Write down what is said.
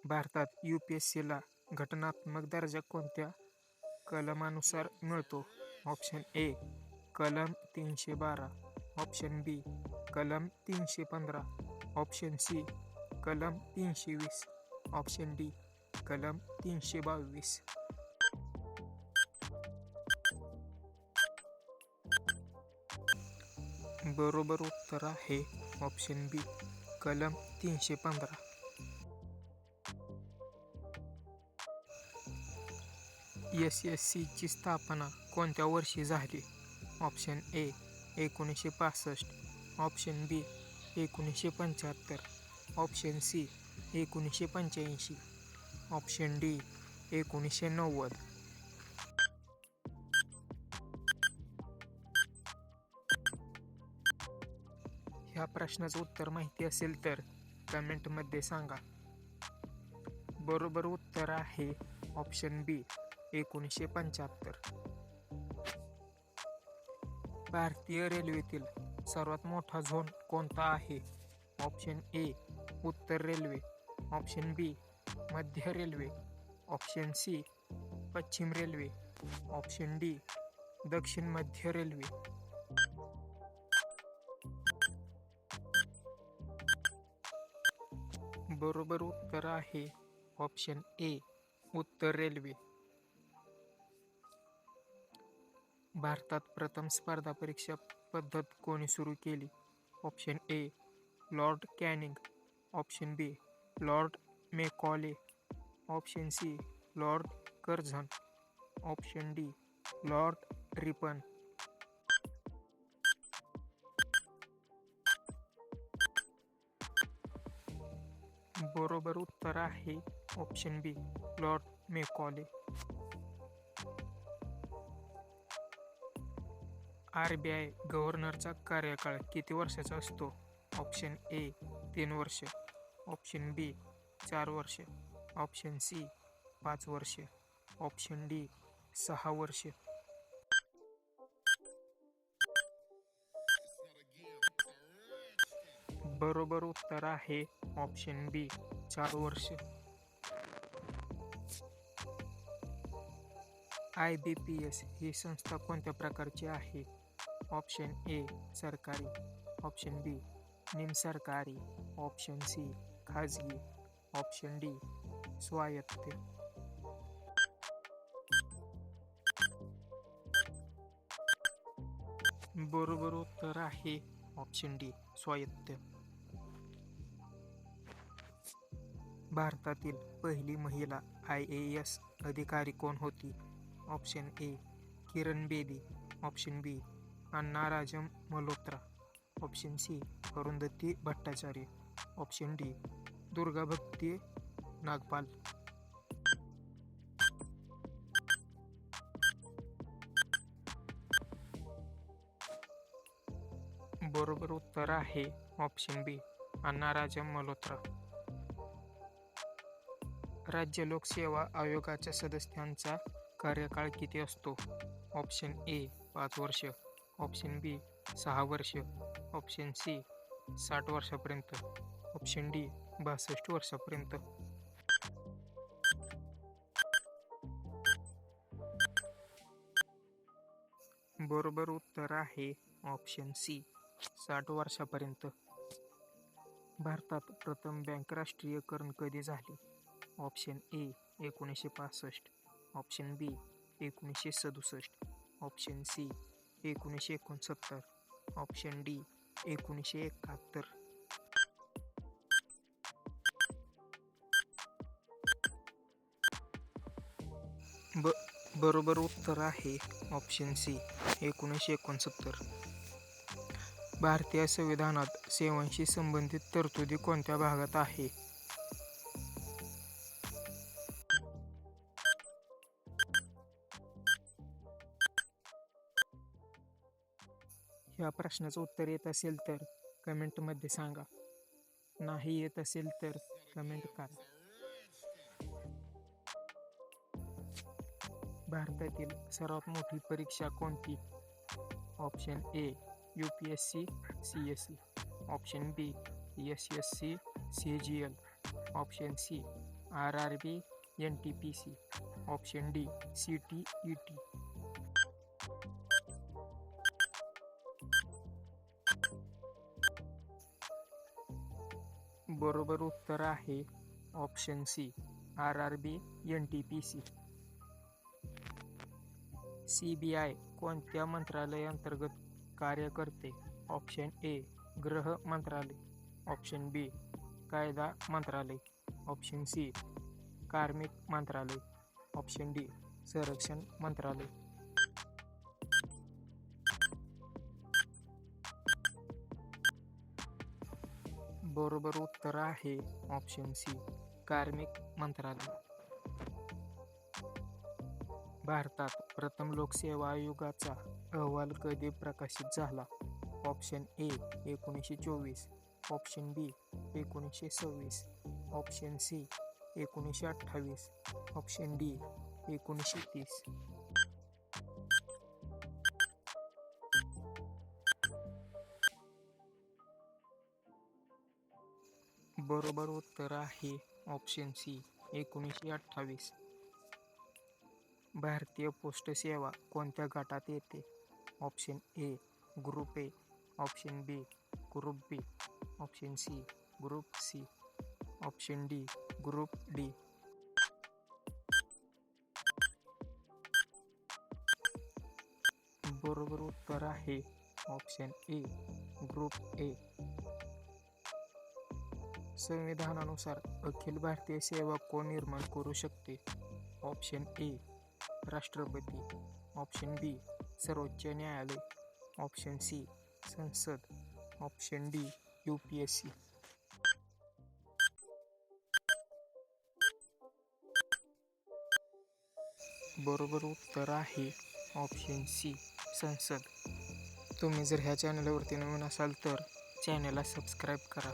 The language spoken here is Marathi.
भारतात UPSCला घटनात्मक दर्जा कोणत्या कलमानुसार मिळतो? ऑप्शन ए कलम 312, ऑप्शन बी कलम 315, ऑप्शन सी कलम 320, ऑप्शन डी कलम 322. बरोबर उत्तर आहे ऑप्शन बी कलम 315. SSCची स्थापना कोणत्या वर्षी झाली? Option A 1965, option B 1975, option C 1985, option D 1990. ह्या प्रश्नाचं उत्तर माहिती असेल तर कमेंटमध्ये सांगा. बरोबर उत्तर आहे ऑप्शन बी 1975. भारतीय रेल्वेतील सर्वात मोठा झोन कोणता आहे? ऑप्शन ए उत्तर रेल्वे, ऑप्शन बी मध्य रेल्वे, ऑप्शन सी पश्चिम रेल्वे, ऑप्शन डी दक्षिण मध्य रेल्वे. बरोबर उत्तर आहे ऑप्शन ए उत्तर रेल्वे. भारतात प्रथम स्पर्धा परीक्षा पद्धत कोणी सुरू केली? Option A Lord Canning, option B Lord Macaulay, option C Lord Curzon, option D Lord Ripon. बरोबर उत्तर आहे option B Lord Macaulay. RBI गव्हर्नरचा कार्यकाळ किती वर्षाचा असतो? ऑप्शन ए 3 वर्ष, ऑप्शन बी 4 वर्ष, ऑप्शन सी 5 वर्ष, ऑप्शन डी 6 वर्ष. बरोबर उत्तर आहे ऑप्शन बी 4 वर्ष. IBPS ही संस्था कोणत्या प्रकारची आहे? ऑप्शन ए सरकारी, ऑप्शन बी निमसरकारी, ऑप्शन सी खाजगी, ऑप्शन डी स्वायत्त. बरोबर उत्तर आहे ऑप्शन डी स्वायत्त. भारतातील पहिली महिला IAS अधिकारी कोण होती? Option A Kiran Bedi, option B Anna Rajam Malhotra, option C Arundhati Bhattacharya, option D Durga Bhakti Nagpal. बरोबर उत्तर आहे ऑप्शन बी अन्ना राजम मल्होत्रा. राज्य लोकसेवा आयोगाच्या सदस्यांचा कार्यकाळ किती असतो? ऑप्शन ए 5 वर्ष, ऑप्शन बी 6 वर्ष, ऑप्शन सी 60 वर्षापर्यंत, ऑप्शन डी 62 वर्षापर्यंत. बरोबर उत्तर आहे ऑप्शन सी 60 वर्षापर्यंत. भारतात प्रथम बँक राष्ट्रीयकरण कधी झाले? Option A 1965, option B 1967, option C 1969, option D 1971. बरोबर उत्तर आहे ऑप्शन सी 1969. भारतीय संविधानात सेवांशी संबंधित तरतुदी कोणत्या भागात आहे? ह्या प्रश्नाचं उत्तर येत असेल तर कमेंटमध्ये सांगा. नाही येत असेल तर कमेंट करा. भारतातील सर्वात मोठी परीक्षा कोणती? Option A UPSC CSE, option B SSC CGL, option C RRB NTPC, option D CTET. बरोबर उत्तर आहे option C RRB NTPC. CBI कोणत्या मंत्रालय अंतर्गत कार्य करते? ऑप्शन ए गृह मंत्रालय, ऑप्शन बी कायदा मंत्रालय, ऑप्शन सी कार्मिक मंत्रालय, ऑप्शन डी संरक्षण मंत्रालय. बरोबर उत्तर आहे ऑप्शन सी कार्मिक मंत्रालय. भारतात प्रथम लोकसेवा आयोगाचा अहवाल कधी प्रकाशित झाला? Option A 1924, option B 1926, option C 1928, option D 1930. बरोबर उत्तर आहे ऑप्शन सी 1928. भारतीय पोस्ट सेवा कोणत्या गटात येते? Option A group A, option B group B, option C group C, option D group D. बरोबर उत्तर आहे ऑप्शन ए ग्रुप ए. संविधानानुसार अखिल भारतीय सेवा कोण निर्माण करू शकते? ऑप्शन ए राष्ट्रपती, ऑप्शन बी सर्वोच्च न्यायालय, ऑप्शन सी संसद, ऑप्शन डी UPSC. बरोबर उत्तर आहे ऑप्शन सी संसद. तुम्ही जर ह्या चॅनलवरती नवीन असाल तर चॅनलला सबस्क्राईब करा.